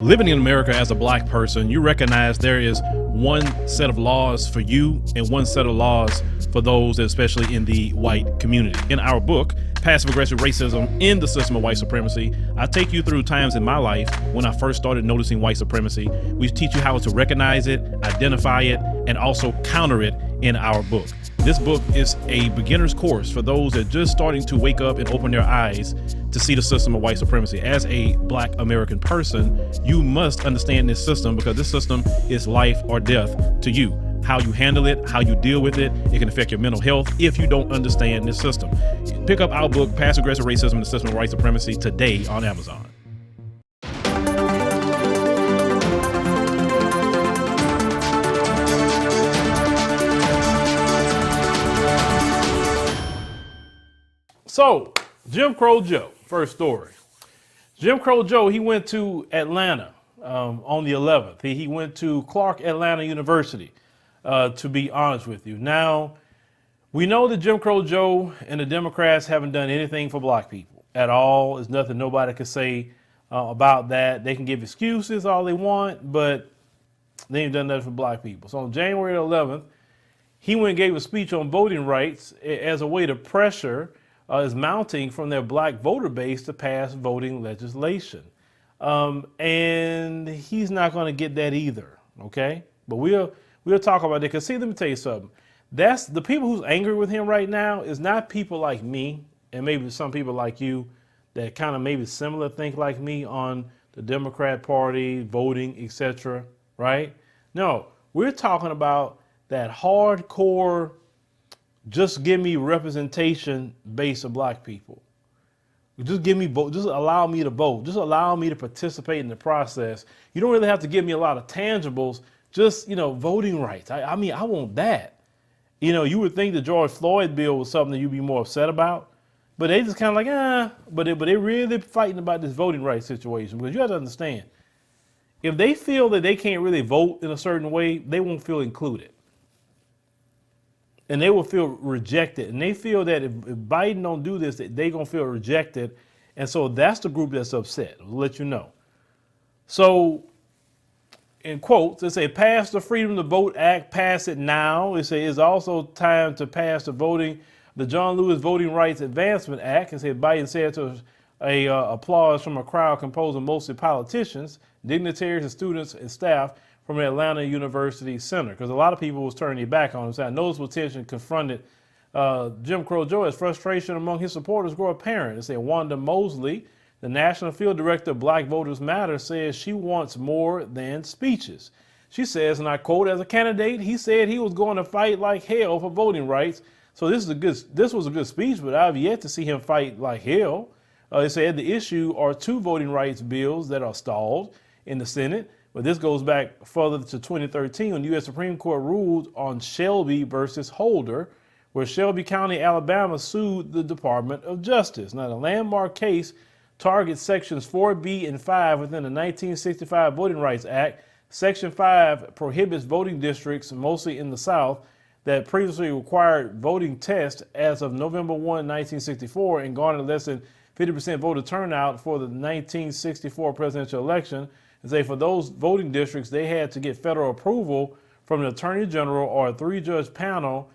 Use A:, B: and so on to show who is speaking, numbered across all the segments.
A: Living in America as a black person, you recognize there is one set of laws for you and one set of laws for those, especially in the white community. In our book, Passive Aggressive Racism in the System of White Supremacy, I take you through times in my life when I first started noticing white supremacy. We teach you how to recognize it, identify it, and also counter it in our book. This book is a beginner's course for those that are just starting to wake up and open their eyes to see the system of white supremacy. As a black American person, you must understand this system because this system is life or death to you. How you handle it, how you deal with it, it can affect your mental health if you don't understand this system. Pick up our book, Passive Aggressive Racism and the System of White Supremacy, today on Amazon. So, Jim Crow Joe, first story. Jim Crow Joe, he went to Atlanta on the 11th. He went to Clark Atlanta University, to be honest with you. Now, we know that Jim Crow Joe and the Democrats haven't done anything for black people at all. There's nothing nobody can say about that. They can give excuses all they want, but they ain't done nothing for black people. So on January 11th, he went and gave a speech on voting rights as a way to pressure is mounting from their black voter base to pass voting legislation. And he's not going to get that either, okay? But we'll talk about it, because see, let me tell you something. That's the people who's angry with him right now is not people like me and maybe some people like you that kind of maybe similar think like me on the Democrat Party, voting, etc., right? No, we're talking about that hardcore just give me representation base of black people. Just give me vote. Just allow me to vote. Just allow me to participate in the process. You don't really have to give me a lot of tangibles. Just, voting rights. I mean, I want that. You would think the George Floyd bill was something that you'd be more upset about, but they just kind of like, but they really fighting about this voting rights situation, because you have to understand, if they feel that they can't really vote in a certain way, they won't feel included. And they will feel rejected. And they feel that if Biden don't do this, they're going to feel rejected. And so that's the group that's upset. I'll let you know. So, in quotes, they say, pass the Freedom to Vote Act, pass it now. They say it's also time to pass the John Lewis Voting Rights Advancement Act. And say Biden said to applause from a crowd composed of mostly politicians, dignitaries, and students and staff from the Atlanta University Center, because a lot of people was turning their back on him. So noticeable tension confronted Jim Crow Joe as frustration among his supporters grew apparent. They say Wanda Mosley, the National Field Director of Black Voters Matter, says she wants more than speeches. She says, and I quote, as a candidate, he said he was going to fight like hell for voting rights. So this was a good speech, but I've yet to see him fight like hell. They said the issue are two voting rights bills that are stalled in the Senate. But this goes back further to 2013 when the U.S. Supreme Court ruled on Shelby versus Holder, where Shelby County, Alabama sued the Department of Justice. Now, the landmark case targets sections 4B and 5 within the 1965 Voting Rights Act. Section 5 prohibits voting districts, mostly in the South, that previously required voting tests as of November 1, 1964, and garnered less than 50% voter turnout for the 1964 presidential election. And say for those voting districts, they had to get federal approval from the Attorney General or a 3-judge panel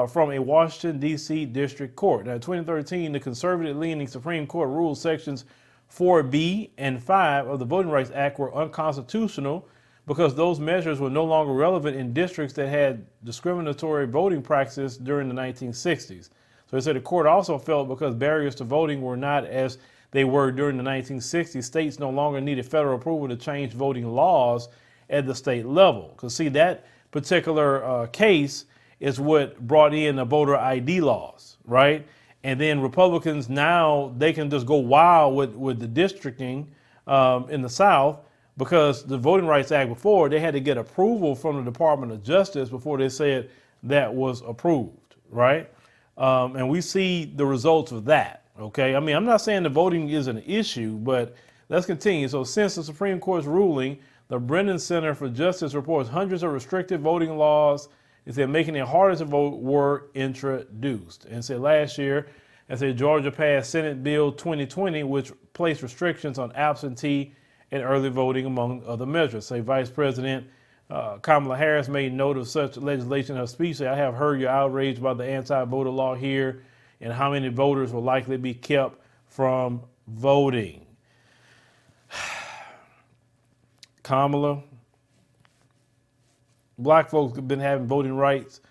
A: from a Washington, D.C. District Court. Now, in 2013, the conservative-leaning Supreme Court ruled sections 4B and 5 of the Voting Rights Act were unconstitutional because those measures were no longer relevant in districts that had discriminatory voting practices during the 1960s. So they said the court also felt because barriers to voting were not as they were during the 1960s, states no longer needed federal approval to change voting laws at the state level. Because see, that particular case is what brought in the voter ID laws, right? And then Republicans now, they can just go wild with the districting in the South, because the Voting Rights Act before, they had to get approval from the Department of Justice before they said that was approved, right? And we see the results of that. Okay, I mean, I'm not saying the voting is an issue, but let's continue. So since the Supreme Court's ruling, the Brennan Center for Justice reports hundreds of restrictive voting laws, it said making it harder to vote, were introduced. And said last year, Georgia passed Senate Bill 2020, which placed restrictions on absentee and early voting, among other measures. Say Vice President Kamala Harris made note of such legislation in her speech. Say, I have heard your outrage about the anti-voter law here and how many voters will likely be kept from voting. Kamala, black folks have been having voting rights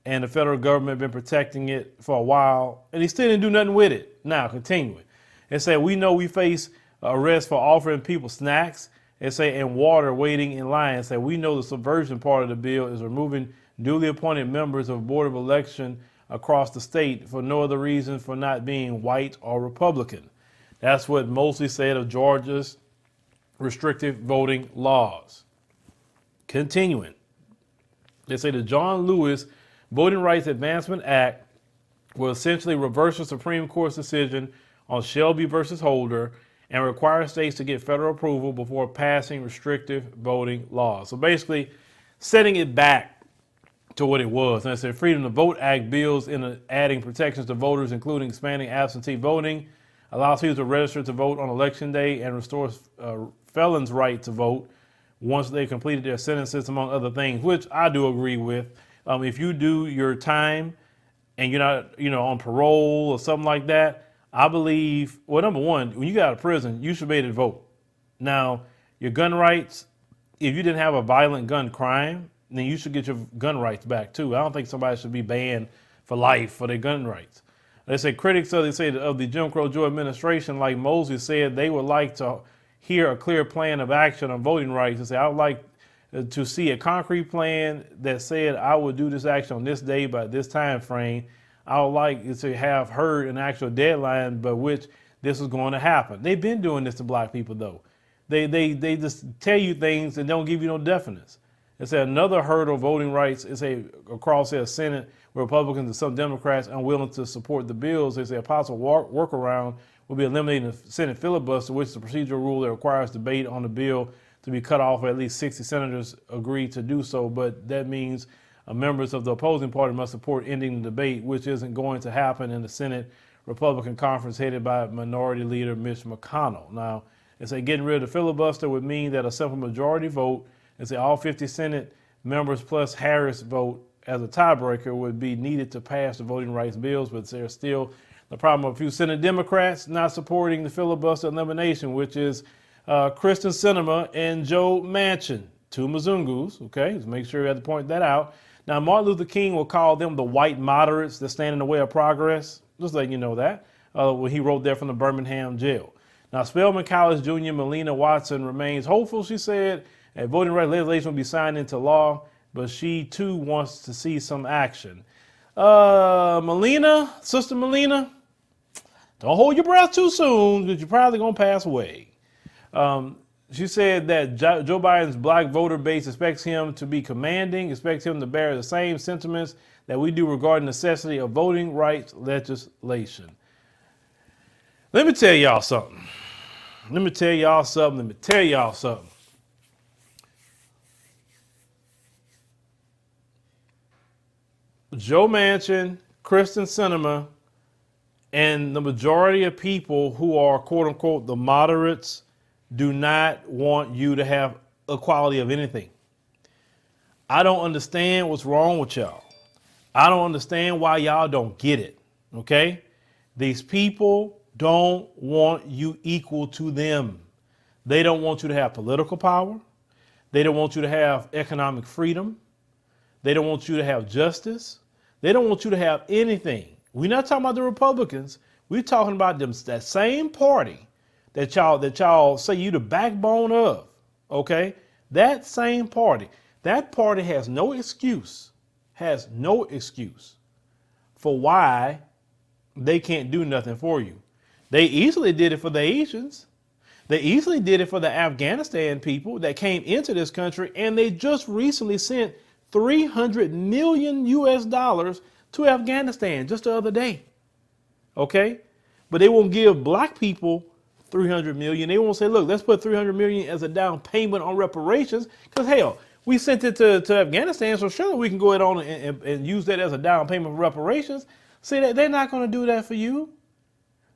A: and the federal government been protecting it for a while, and he still didn't do nothing with it. Now, continuing. It said, we know we face arrest for offering people snacks, and water waiting in line. It said, we know the subversion part of the bill is removing duly appointed members of Board of Election across the state for no other reason for not being white or Republican. That's what Mosley said of Georgia's restrictive voting laws. Continuing. They say the John Lewis Voting Rights Advancement Act will essentially reverse the Supreme Court's decision on Shelby versus Holder and require states to get federal approval before passing restrictive voting laws. So basically, setting it back to what it was. And it said Freedom to Vote Act bills in adding protections to voters, including expanding absentee voting, allows people to register to vote on election day, and restores felons' right to vote once they completed their sentences, among other things, which I do agree with. If you do your time and you're not, on parole or something like that, I believe, well, number one, when you get out of prison, you should be able to vote. Now, your gun rights, if you didn't have a violent gun crime, then you should get your gun rights back too. I don't think somebody should be banned for life for their gun rights. They say critics of the Jim Crow Joe administration, like Moses said, they would like to hear a clear plan of action on voting rights. They say, I would like to see a concrete plan that said I would do this action on this day by this time frame. I would like to have heard an actual deadline by which this is going to happen. They've been doing this to black people, though. They just tell you things and don't give you no definites. It's another hurdle voting rights is across the Senate where Republicans and some Democrats unwilling to support the bills. They say a possible workaround will be eliminating the Senate filibuster, which is a procedural rule that requires debate on the bill to be cut off. At least 60 senators agree to do so, but that means members of the opposing party must support ending the debate, which isn't going to happen in the Senate Republican conference headed by Minority Leader Mitch McConnell. Now, it's getting rid of the filibuster would mean that a simple majority vote, all 50 Senate members plus Harris vote as a tiebreaker would be needed to pass the voting rights bills, but there's still the problem of a few Senate Democrats not supporting the filibuster elimination, which is Kristen Sinema and Joe Manchin, two Mzungus, okay? Let's make sure we have to point that out. Now, Martin Luther King will call them the white moderates that stand in the way of progress. Just letting you know that. When he wrote there from the Birmingham jail. Now, Spelman College Junior Melina Watson remains hopeful, she said, that voting rights legislation will be signed into law, but she too wants to see some action. Sister Melina, don't hold your breath too soon because you're probably going to pass away. She said that Joe Biden's black voter base expects him to be commanding, expects him to bear the same sentiments that we do regarding the necessity of voting rights legislation. Let me tell y'all something. Joe Manchin, Kristen Sinema, and the majority of people who are, quote unquote, the moderates do not want you to have equality of anything. I don't understand what's wrong with y'all. I don't understand why y'all don't get it, okay? These people don't want you equal to them. They don't want you to have political power. They don't want you to have economic freedom. They don't want you to have justice. They don't want you to have anything. We're not talking about the Republicans. We're talking about them, that same party that y'all say you the backbone of, okay? That same party. That party has no excuse for why they can't do nothing for you. They easily did it for the Asians. They easily did it for the Afghanistan people that came into this country, and they just recently sent $300 million to Afghanistan just the other day. Okay? But they won't give black people $300 million. They won't say, look, let's put $300 million as a down payment on reparations, because hell, we sent it to Afghanistan, so surely we can go ahead on and use that as a down payment for reparations. See, they're not going to do that for you.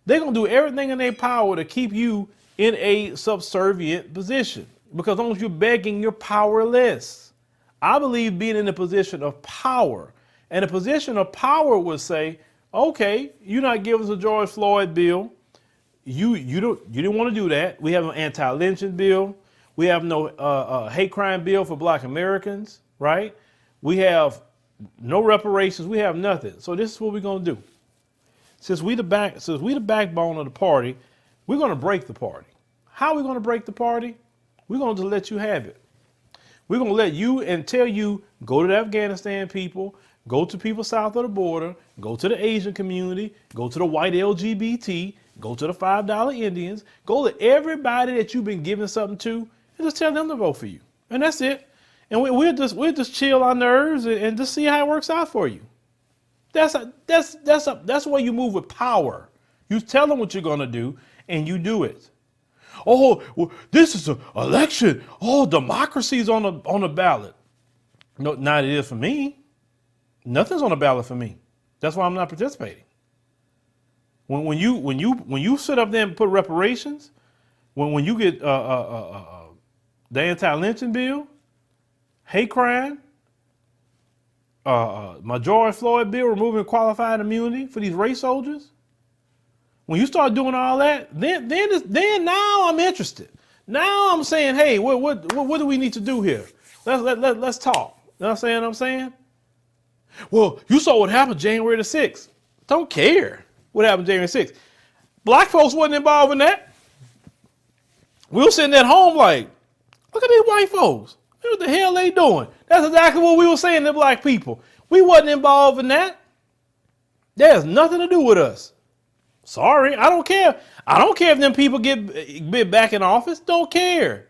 A: They're going to do everything in their power to keep you in a subservient position, because as long as you're begging, you're powerless. I believe being in a position of power, and a position of power would say, okay, you're not giving us a George Floyd bill. You didn't want to do that. We have an anti-lynching bill. We have no hate crime bill for Black Americans, right? We have no reparations. We have nothing. So this is what we're going to do. Since we the backbone of the party, we're going to break the party. How are we going to break the party? We're going to let you have it. We're going to let you and tell you, go to the Afghanistan people, go to people south of the border, go to the Asian community, go to the white LGBT, go to the $5 Indians, go to everybody that you've been giving something to, and just tell them to vote for you. And that's it. And we'll just chill our nerves and just see how it works out for you. That's the way you move with power. You tell them what you're going to do, and you do it. Oh, well, this is an election. Oh, democracy's on the ballot. No, not it is for me. Nothing's on the ballot for me. That's why I'm not participating. When you sit up there and put reparations, when you get the anti-lynching bill, hate crime, my George Floyd bill removing qualified immunity for these race soldiers, when you start doing all that, then now I'm interested. Now I'm saying, hey, what do we need to do here? Let's talk. You know what I'm saying? Well, you saw what happened January the 6th. Don't care what happened January 6th. Black folks wasn't involved in that. We were sitting at home like, look at these white folks. What the hell they doing? That's exactly what we were saying to black people. We wasn't involved in that. That has nothing to do with us. Sorry, I don't care. I don't care if them people get back in office. Don't care.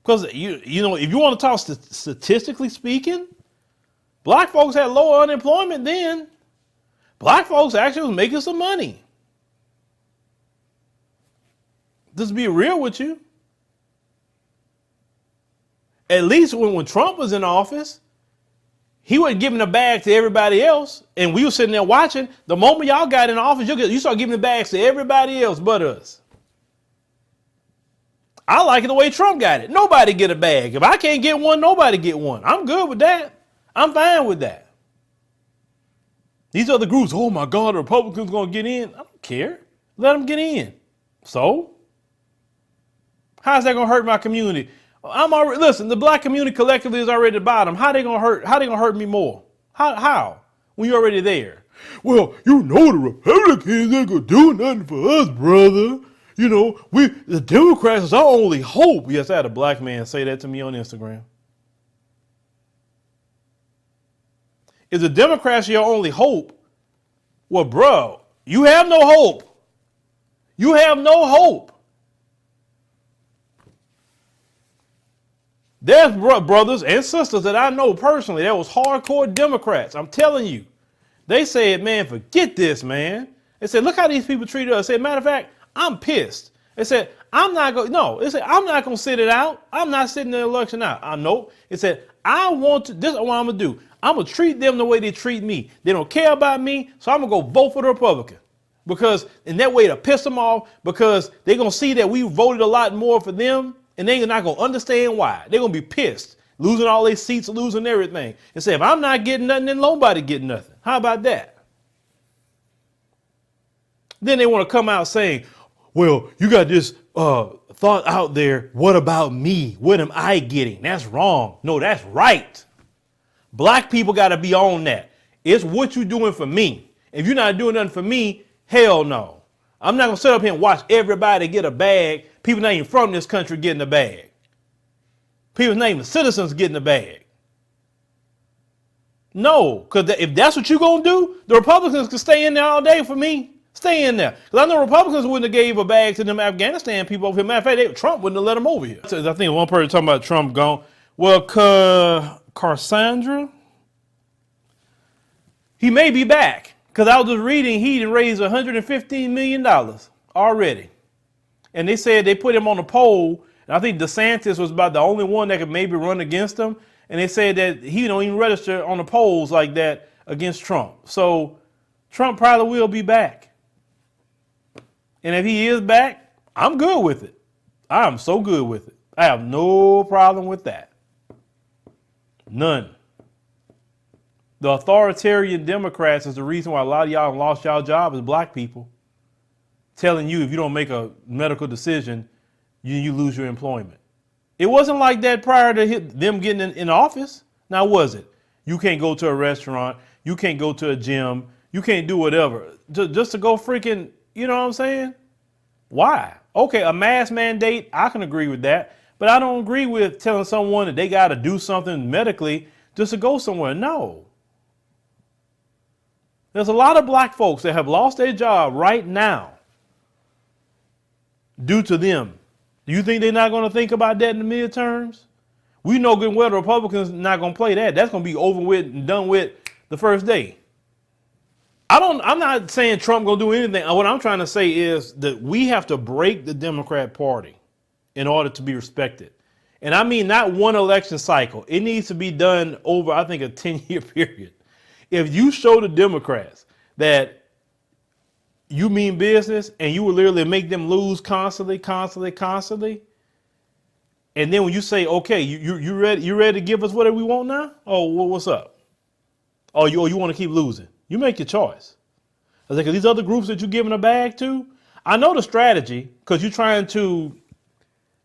A: Because you know, if you want to talk statistically speaking, black folks had lower unemployment then. Black folks actually was making some money. Just be real with you. At least when Trump was in office, he wasn't giving the bag to everybody else. And we were sitting there watching. The moment y'all got in office, you start giving the bags to everybody else but us. I like it the way Trump got it. Nobody get a bag. If I can't get one, nobody get one. I'm good with that. I'm fine with that. These other groups, oh my God, the Republicans going to get in. I don't care. Let them get in. So, how's that going to hurt my community? Listen, the black community collectively is already at the bottom. How they gonna hurt me more? How? When you're already there? Well, you know the Republicans ain't gonna do nothing for us, brother. You know, the Democrats is our only hope. Yes, I had a black man say that to me on Instagram. Is the Democrats your only hope? Well, bro, you have no hope. You have no hope. There's brothers and sisters that I know personally that was hardcore Democrats. I'm telling you. They said, man, forget this, man. They said, look how these people treated us. They said, matter of fact, I'm pissed. They said, I'm not going to sit it out. I'm not sitting the election out. I know. It said, this is what I'm going to do. I'm going to treat them the way they treat me. They don't care about me, so I'm going to go vote for the Republican. Because in that way to piss them off, because they're going to see that we voted a lot more for them. And they're not going to understand why. They're going to be pissed, losing all their seats, losing everything. And say, if I'm not getting nothing, then nobody getting nothing. How about that? Then they want to come out saying, well, you got this thought out there. What about me? What am I getting? That's wrong. No, that's right. Black people got to be on that. It's what you doing for me. If you're not doing nothing for me, hell no. I'm not going to sit up here and watch everybody get a bag. People not even from this country getting a bag. People not even citizens getting a bag. No, because if that's what you're going to do, the Republicans can stay in there all day for me. Stay in there. Because I know Republicans wouldn't have gave a bag to them Afghanistan people over here. Matter of fact, Trump wouldn't have let them over here. I think one person talking about Trump gone. Well, Cassandra, he may be back. Because I was just reading, he raised $115 million already. And they said they put him on a poll. And I think DeSantis was about the only one that could maybe run against him. And they said that he don't even register on the polls like that against Trump. So Trump probably will be back. And if he is back, I'm good with it. I am so good with it. I have no problem with that. None. The authoritarian Democrats is the reason why a lot of y'all lost y'all job as black people, telling you if you don't make a medical decision, you lose your employment. It wasn't like that prior to them getting in office. Now, was it? You can't go to a restaurant. You can't go to a gym. You can't do whatever. Just to go freaking, you know what I'm saying? Why? Okay, a mask mandate, I can agree with that. But I don't agree with telling someone that they got to do something medically just to go somewhere. No. There's a lot of black folks that have lost their job right now due to them. Do you think they're not going to think about that in the midterms? We know good and well the Republicans are not going to play that. That's going to be over with and done with the first day. I'm not saying Trump going to do anything. What I'm trying to say is that we have to break the Democrat Party in order to be respected. And I mean not one election cycle. It needs to be done over, I think, a 10-year period. If you show the Democrats that you mean business and you will literally make them lose constantly, and then when you say, okay, you ready to give us whatever we want now? Oh, well, what's up? Oh, you want to keep losing? You make your choice. I was like, these other groups that you're giving a bag to, I know the strategy because you're trying to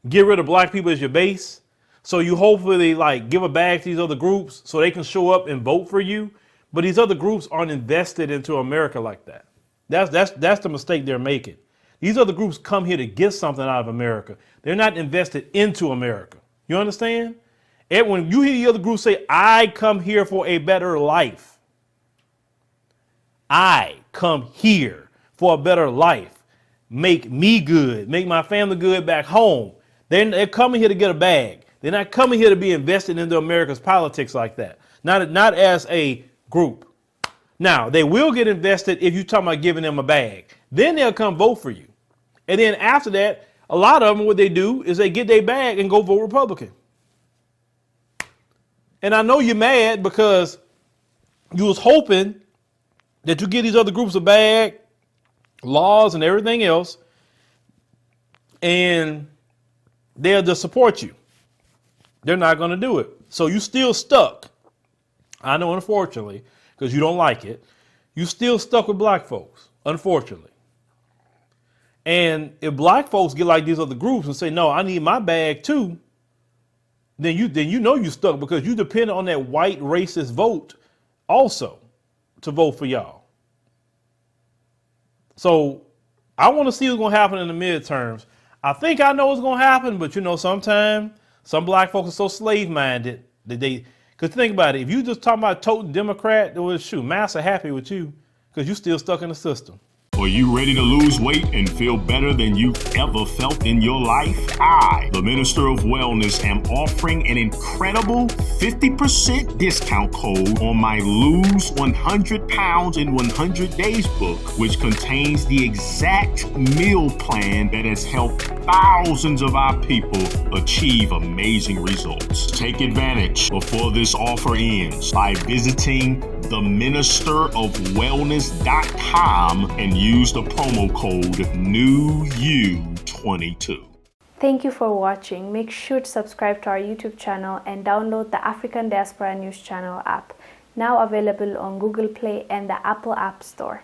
A: get rid of black people as your base. So you hopefully like give a bag to these other groups so they can show up and vote for you. But these other groups aren't invested into America like that. That's the mistake they're making. These other groups come here to get something out of America. They're not invested into America. You understand? And when you hear the other groups say, I come here for a better life. I come here for a better life. Make me good. Make my family good back home. They're coming here to get a bag. They're not coming here to be invested into America's politics like that. Not as a group. Now, they will get invested if you're talking about giving them a bag. Then they'll come vote for you. And then after that, a lot of them, what they do is they get their bag and go vote Republican. And I know you're mad because you was hoping that you get these other groups a bag, laws and everything else, and they'll just support you. They're not going to do it. So you still stuck. I know, unfortunately, because you don't like it, you still stuck with black folks, unfortunately. And if black folks get like these other groups and say, no, I need my bag too, then you know you stuck because you depend on that white racist vote also to vote for y'all. So I want to see what's going to happen in the midterms. I think I know what's going to happen, but you know, sometimes some black folks are so slave-minded that because think about it, if you just talking about toting Democrat, it was shoot, Massa happy with you because you still stuck in the system.
B: Are you ready to lose weight and feel better than you've ever felt in your life? I, the Minister of Wellness, am offering an incredible 50% discount code on my Lose 100 Pounds in 100 Days book, which contains the exact meal plan that has helped thousands of our people achieve amazing results. Take advantage before this offer ends by visiting theministerofwellness.com and use the promo code NEWYOU22.
C: Thank you for watching. Make sure to subscribe to our YouTube channel and download the African Diaspora News Channel app, now available on Google Play and the Apple App Store.